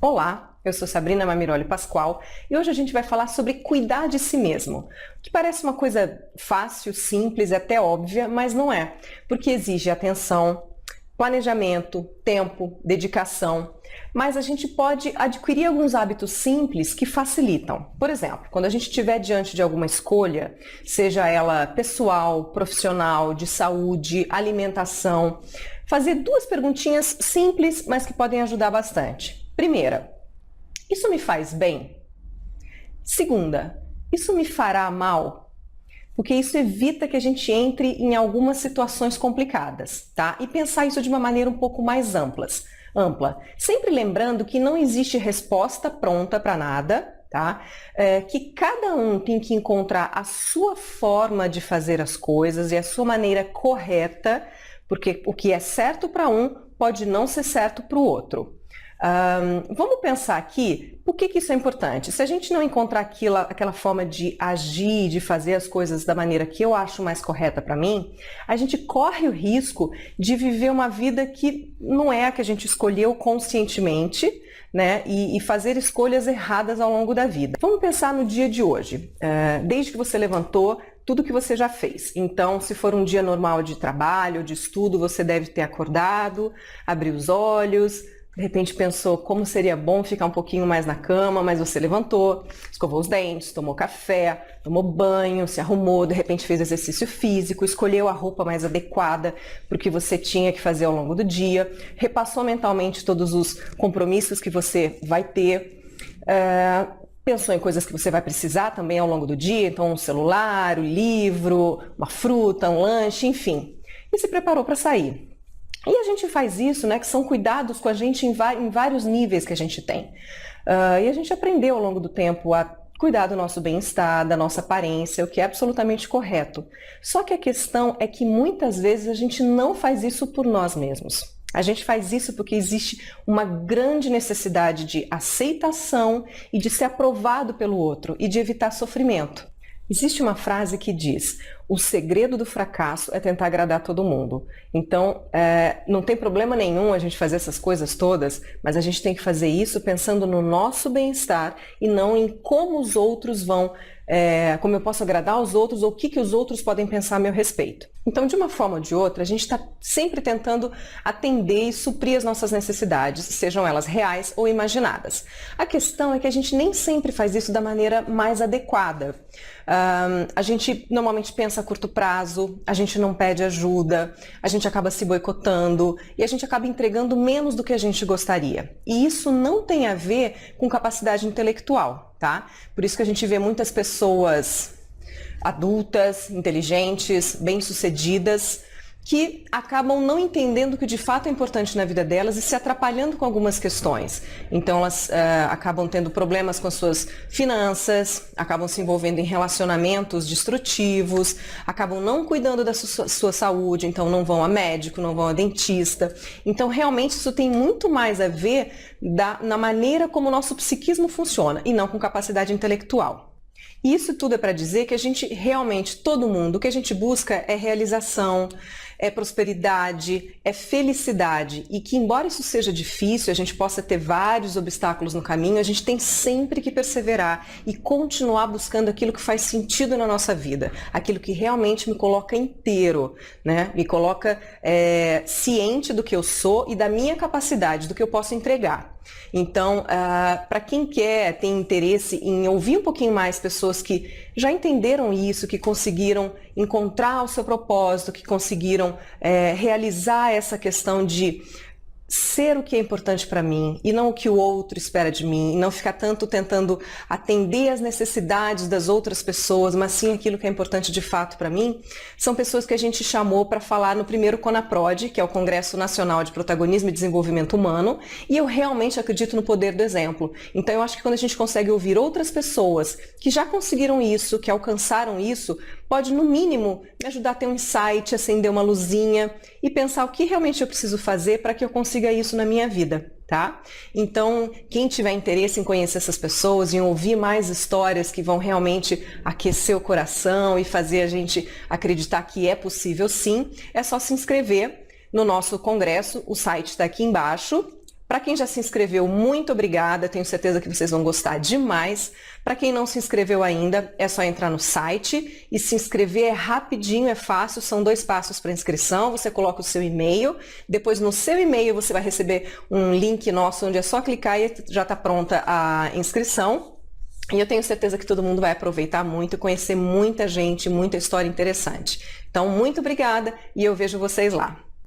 Olá, eu sou Sabrina Mamiroli Pascoal e hoje a gente vai falar sobre cuidar de si mesmo, que parece uma coisa fácil, simples, até óbvia, mas não é, porque exige atenção, planejamento, tempo, dedicação, mas a gente pode adquirir alguns hábitos simples que facilitam. Por exemplo, quando a gente estiver diante de alguma escolha, seja ela pessoal, profissional, de saúde, alimentação, fazer duas perguntinhas simples, mas que podem ajudar bastante. Primeira, isso me faz bem? Segunda, isso me fará mal? Porque isso evita que a gente entre em algumas situações complicadas, tá? E pensar isso de uma maneira um pouco mais ampla. Sempre lembrando que não existe resposta pronta para nada, tá? Que cada um tem que encontrar a sua forma de fazer as coisas e a sua maneira correta, porque o que é certo para um pode não ser certo para o outro. Vamos pensar aqui, por que isso é importante? Se a gente não encontrar aquela forma de agir, de fazer as coisas da maneira que eu acho mais correta para mim, a gente corre o risco de viver uma vida que não é a que a gente escolheu conscientemente, né? E fazer escolhas erradas ao longo da vida. Vamos pensar no dia de hoje. Desde que você levantou, tudo que você já fez. Então, se for um dia normal de trabalho, de estudo, você deve ter acordado, abrir os olhos, de repente pensou como seria bom ficar um pouquinho mais na cama, mas você levantou, escovou os dentes, tomou café, tomou banho, se arrumou, de repente fez exercício físico, escolheu a roupa mais adequada para o que você tinha que fazer ao longo do dia, repassou mentalmente todos os compromissos que você vai ter, pensou em coisas que você vai precisar também ao longo do dia, então um celular, um livro, uma fruta, um lanche, enfim, e se preparou para sair. E a gente faz isso, né, que são cuidados com a gente em vários níveis que a gente tem. E a gente aprendeu ao longo do tempo a cuidar do nosso bem-estar, da nossa aparência, o que é absolutamente correto. Só que a questão é que muitas vezes a gente não faz isso por nós mesmos. A gente faz isso porque existe uma grande necessidade de aceitação e de ser aprovado pelo outro e de evitar sofrimento. Existe uma frase que diz: o segredo do fracasso é tentar agradar todo mundo. Então, não tem problema nenhum a gente fazer essas coisas todas, mas a gente tem que fazer isso pensando no nosso bem-estar e não em como os outros vão, como eu posso agradar os outros ou o que os outros podem pensar a meu respeito. Então, de uma forma ou de outra, a gente está sempre tentando atender e suprir as nossas necessidades, sejam elas reais ou imaginadas. A questão é que a gente nem sempre faz isso da maneira mais adequada. A gente normalmente pensa a curto prazo, a gente não pede ajuda, a gente acaba se boicotando e a gente acaba entregando menos do que a gente gostaria. E isso não tem a ver com capacidade intelectual, tá? Por isso que a gente vê muitas pessoas adultas, inteligentes, bem-sucedidas, que acabam não entendendo o que de fato é importante na vida delas e se atrapalhando com algumas questões. Então elas acabam tendo problemas com as suas finanças, acabam se envolvendo em relacionamentos destrutivos, acabam não cuidando da sua saúde, então não vão a médico, não vão a dentista. Então realmente isso tem muito mais a ver na maneira como o nosso psiquismo funciona e não com capacidade intelectual. E isso tudo é para dizer que a gente realmente, todo mundo, o que a gente busca é realização, é prosperidade, é felicidade. E que embora isso seja difícil, a gente possa ter vários obstáculos no caminho, a gente tem sempre que perseverar e continuar buscando aquilo que faz sentido na nossa vida, aquilo que realmente me coloca inteiro, né? Me coloca ciente do que eu sou e da minha capacidade, do que eu posso entregar. Então, para quem tem interesse em ouvir um pouquinho mais pessoas que já entenderam isso, que conseguiram encontrar o seu propósito, que conseguiram realizar essa questão de ser o que é importante para mim e não o que o outro espera de mim, e não ficar tanto tentando atender às necessidades das outras pessoas, mas sim aquilo que é importante de fato para mim, são pessoas que a gente chamou para falar no primeiro CONAPROD, que é o Congresso Nacional de Protagonismo e Desenvolvimento Humano, e eu realmente acredito no poder do exemplo. Então eu acho que quando a gente consegue ouvir outras pessoas que já conseguiram isso, que alcançaram isso, pode no mínimo me ajudar a ter um insight, acender uma luzinha e pensar o que realmente eu preciso fazer para que eu consiga isso na minha vida, tá? Então, quem tiver interesse em conhecer essas pessoas, em ouvir mais histórias que vão realmente aquecer o coração e fazer a gente acreditar que é possível sim, é só se inscrever no nosso congresso, o site está aqui embaixo, Para quem já se inscreveu, muito obrigada, tenho certeza que vocês vão gostar demais. Para quem não se inscreveu ainda, é só entrar no site e se inscrever. É rapidinho, é fácil, são 2 passos para inscrição. Você coloca o seu e-mail, depois no seu e-mail você vai receber um link nosso onde é só clicar e já está pronta a inscrição. E eu tenho certeza que todo mundo vai aproveitar muito, conhecer muita gente, muita história interessante. Então, muito obrigada e eu vejo vocês lá.